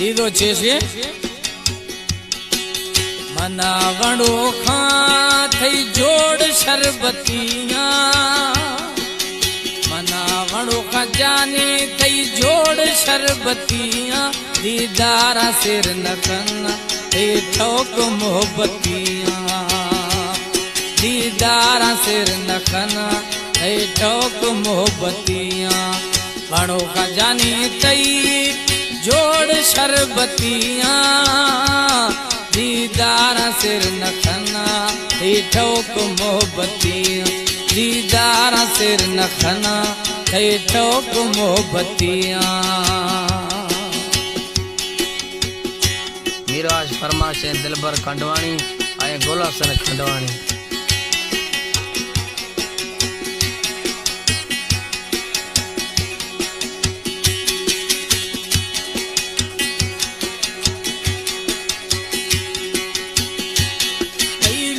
सीधो छे मनावणो खा थई जोड़ शरबतिया मनावणो खा जाने थई जोड़ शरबतिया दीदारा सिर नखना ते ठोक मोहब्बतिया दीदारा सिर नखना ते ठोक मोहब्बतिया वणो खा जाने तई जोड़ शरबतिया दीदारा सिर नखना ते ठोक मोहब्बतिया दीदारा सिर नखना ते ठोक मोहब्बतिया। मिराज फरमाशे दिलबर खंडवाणी आए गोलासन खंडवाणी।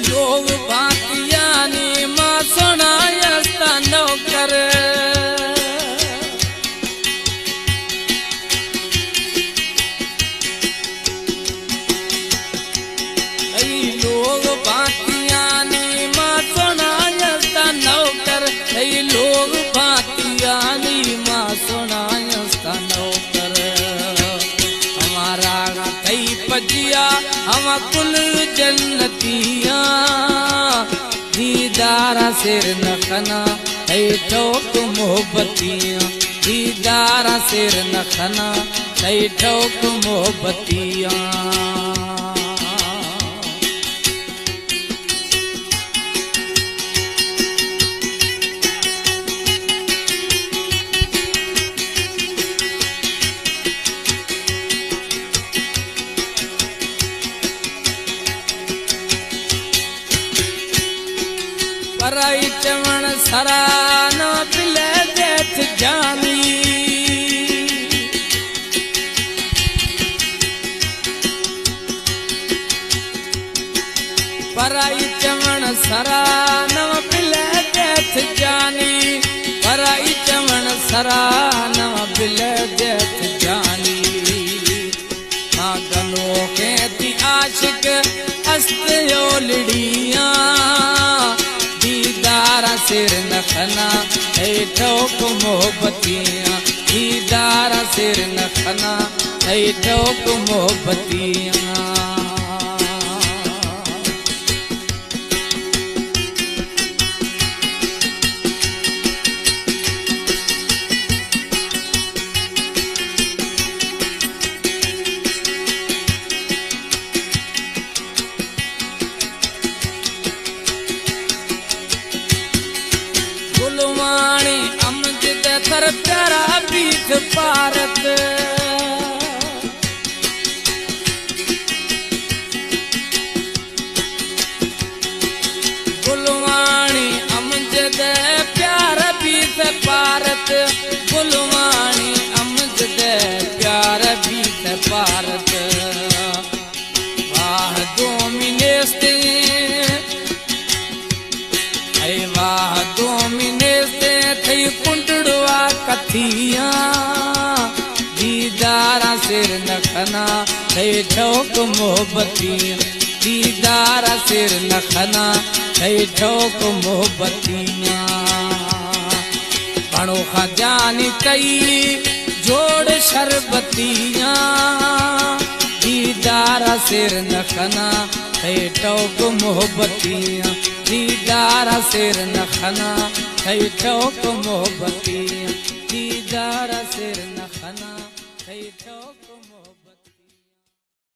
लोग बातिया ने माँ सुनायस्ता नौकर लोग बातिया ने माँ सुनायस्ता नौकर लोग बातिया ने माँ सुनायस्ता नौकर हमारा थई पजिया हम कुल जन्नतिया दीदारा सिर नखना है ठोक मोहब्बतिया दीदारा सिर नखना है ठोक मोहब्बतिया। पराई चवण सराना पिले देथ जानी पराई चवण सराना पिले देथ जानी पराई चवण सराना पिले देथ जानी मां गनो कहती आशिक हस्तयो लड़िया दीदारा सिर नखना है ठोक मोहब्बतिया दीदारा सिर नखना है ठोक मोहब्बतिया। गुलवाणी अमजद थर प्यारा बीच भारत गुलवाणी अमजद प्यारा बीच भारत गुलवाणी अमजद प्यारा बीच भारत वाह दोमिनेस्ते वाह दोमिनेस्ते थई कुंडड़वा कथिया दीदारा सिर नखना थई ठोक मोहब्बतिया दीदारा सिर नखना थई ठोक मोहब्बतिया। वणो खा जानी तई जोड़ शरबतिया दीदारा सिर नखना थई ठोक मोहब्बतिया दीदारा सिर नखना थई ठोक मोहब्बतिया दीदारा सिर नखना थई ठोक मोहब्बतिया।